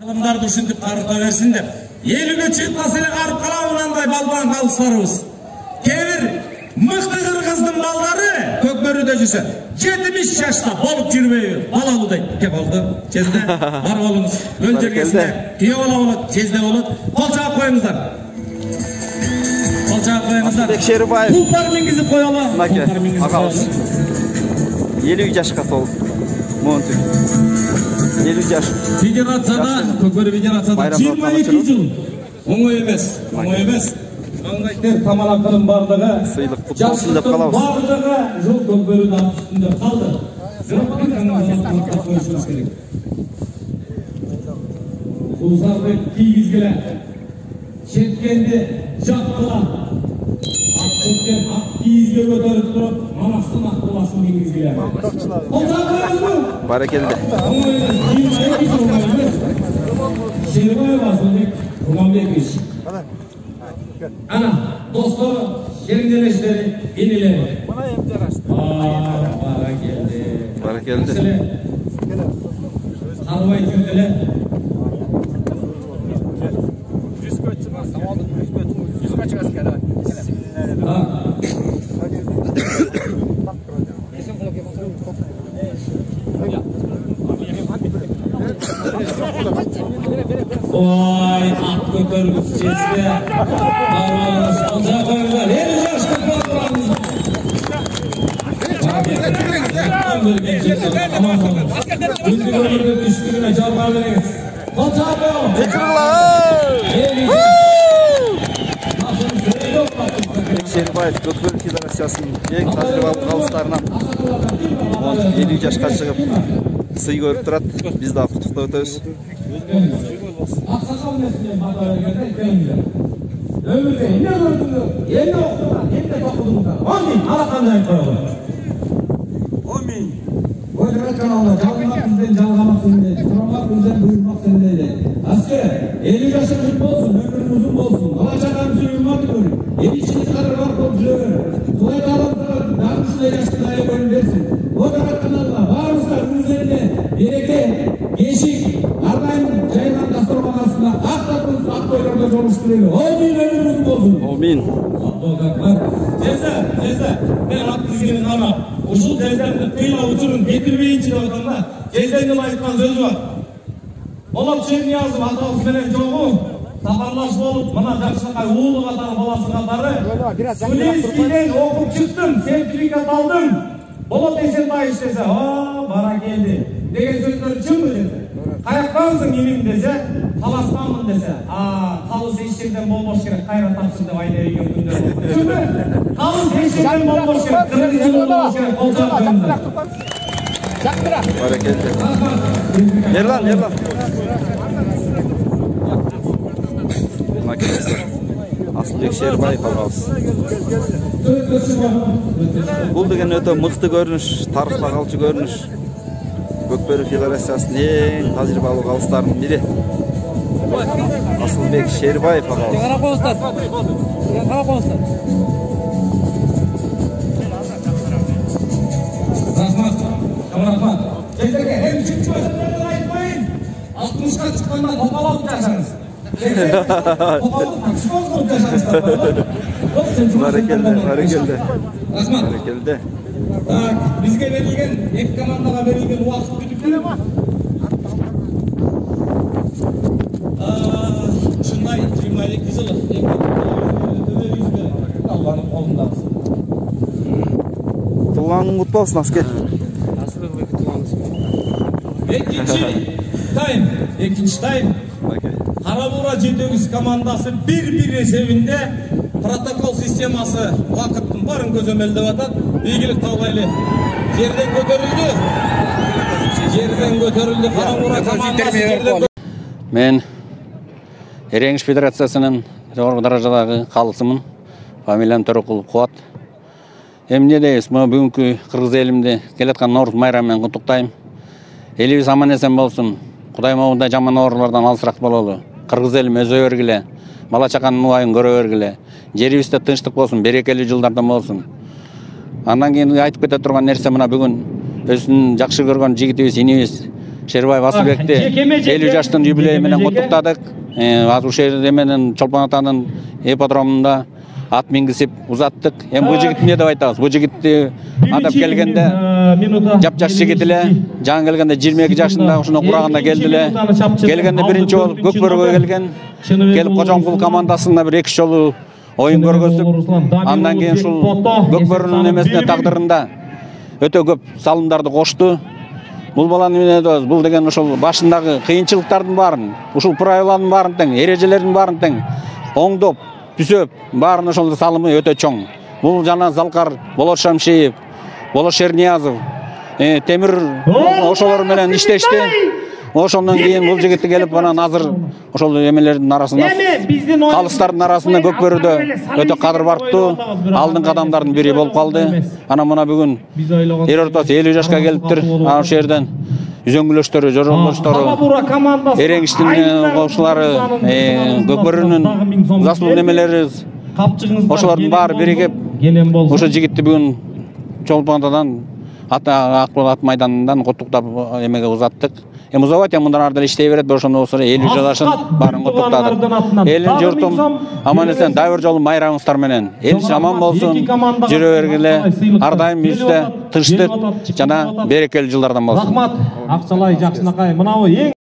Adamlar düşündük karıkla versinler. Елуге çıkmasa ile karıp kalavunanday balban kalışlarımız. Kevir mıhtı kırgızdın balları Kökbörü'de жүрсе 70 yaşta bolup жүрбөйбү balalı deyip kep oldu. Cezde var olunuz. Öldürgesinde tüye ola cezde olur. Kolçağa koyunuzlar. Kolçağa koyunuzlar. Bekşeribayev. Kulpar mingizip koyalım. Nake, ağabey. 50 yaşka tol. Montu. 50 yaş. Federatsiyada, Kökbörü federatsiyada 22 yıl. Оңой емес, оңой емес. Қаңғайтер тамалақының бардығы, жақсылық бардығы жол Көкбөріні ат үстінде қалды. Ұлсарды кигізгілі, шеткенде жаттыла, ат шеткен ат кигізге көтеріп тұрып, Манастың ат боласын кигізгілі. Барекелді. Оңой емес, Şerifay Vasıldık, Kumambekmiş. Ana, dostları, şerindeneşleri, yenileri. Bara geldi. Bara geldi. Harvay kötüler. Yüz kaç asker var? Vay, at götürgüç cesine. Parmağınız alacak oyunlar. 50 yaşta parmağınız. Aman olun. Dündür ömürde düştüğüne çarpar veriniz. Kolçağı koyalım. Bekşeribayev Kökbörü Federatsiyasының ең тәжірибелі қалыстарынан 50 yaşқа шығып сый көріп тұрады. Біз де құттықтап өтеміз. Ақсақал несіне бата бергенде көңілдер. Өмірде не көрдіңдер, енді оқыдыңдар, енді тоқыдыңдар. 10 000 алақандай қойылды. 10 000. Өтірет каналда жалғамақ бізден жалғамақ сенде, сұрамақ бізден бұйырмақ сенде де. Әскер, 50 жасы жұт болсын, өмірің ұзын болсын. Алашағаны сүйілмады көрін. 50 қадыр бар көп жүрген. Құдай талаптар, даңғысынай жастың айы көрін берсін. Өтірет каналда барымыздар өздеріне береке, кешік, ардайым жайған дастырған астында ақтатыңыз ақ қойларда жолыстырелі. Омин өміріңіз болсын. Омин. Жезді, мен ат тізгенін арап, ұшыл жездерді қиыла ұшырын кетірмейінші деп отанда, жездердің айтқан сөзі бар. Олап Черниязов аталысыменен жоғы, сапарлаш болып, мына жақшылыққа уылы қатары баласы қатары, Сулейскийден оқып шықтым, сертификат алдым. Болот Есентаевич десе, бара келді. Деген сөздер чын бі десе. Қаяқтансың емін десе, таласпанмын десе. Қалыс ешшерден болмаш керек, қайрат тапсын деп айда еген күндер. Чын бі? Қалыс ешшерден болмаш керек, қырғыздан болмаш керек, қолжақ көндір. Бара келді. Ерлан. Асылбек Шербаев ағабыз. Бұл деген өте мықты көрініш, тарихта қалчы көрініш. Көкбөрі Федерациясының ең тәжірибелі қалыстарының бірі. Асылбек Шербаев ағабыз. Рахмат. Кездерге hem үшінші өзімдерді айтпайын. 60-қа шыққанда топалап жашаңыз. Барекелді. Рахмат. Барекелді. Бізге берілген, екі командаға берілген уақыт бүтіп келе ма? Шындай 22 жылы. Алланың қолындамыз. Тұлғаның құтты болсын, аскер. Екінші тайм. Қарабура жетегіз командасы бір есебінде протокол системасы уақыттың барын көзөмөлдөп атат. Игілік Таубайлы жерден көтерілді. Қарабура командасы. Мен Ереңіш Федерациясының жоғарғы даражадағы қалысымын. Фамилиям Төрөкулов Қуат. Эмне дейбиз, бүгүнкү кыргыз элимди келаткан Наурыз майрамымен куттуктайм. Элибиз аман эсен болсун. Кудай моундай жаман оорулардан алысыраак бололу. Кыргыз элим өзө бергиле, бала чаканын убайын көрө бергиле. Жерибизде тынчтык болсун, берекелүү жылдардан болсун. Андан кийин айтып кете турган нерсе мына бүгүн өзүнүн жакшы көргөн жигитибиз, инибиз Шербаев Асылбекти 50 жаштын юбилейи менен куттуктадык. Азушер менен Чолпон атанын ипподромунда ат мингизип узаттык. Эми бул жигит эмне деп айтабыз? Бул жигитти атап келгенде жап-жаш жигит эле, жаңы келгенде 22 жашында ушуну кураганда келди эле. Келгенде биринчи болуп Көкбөрөгө келген. Келип Кожомкул командасында бир 2 жолу оюн көргөзүп, андан кийин ушул Көкбөрөнүн эмесине тагдырында өтө көп салымдарды кошту. Бул баланы эмне дейбиз? Бул деген ушул башындагы кыйынчылыктардын баарын, ушул правиланын баарын тең, эрежелердин баарын тең оңдоп, түзөп, баарын ошол салымы өтө чоң. Бул жана Залкар Болот Шамшиев, Болот Шерниязов, Темир ошолор менен иштешти. Ошондон кийин бул жигитти келип анан азыр ошол эмелердин арасында, калыстардын арасында Көкбөрөдө өтө кадыр барктуу, алдыңкы адамдардын бири болуп калды. Анан мына бүгүн эр ортасы 50 жашка келиптир. Ошол жерден үзөңгүлөштөрү, жоролгоштору, Эреңиштин коңшулары, Көкбөрөнүн заслуг немелери, ошолордун баары биригип, ошо жигитти бүгүн Чолпон атадан Ат майданынан куттуктап эмеге узаттык. Эми узабайт, мындан ары деле иштей берет, ошондо болсо 50 жашын баарын куттуктадык. Элин журтум аман эсен дайыр жолу майраңыздар менен. Эл аман болсун, жүрө бергиле, ар дайым бизде тынчтык жана берекелүү жылдардан болсун. Рахмат, Акчалай жакшынакай. Мынабы